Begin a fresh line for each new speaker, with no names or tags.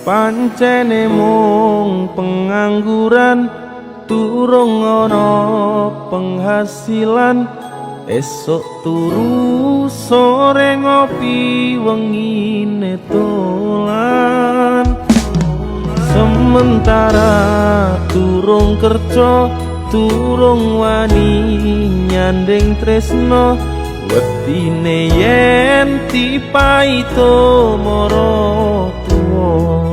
pancene mung pengangguran durung ana penghasilan esok turu sore ngopi wengine dolan sementara durung kerja durung wani nyanding tresno wedine yen dipaito mara tuwa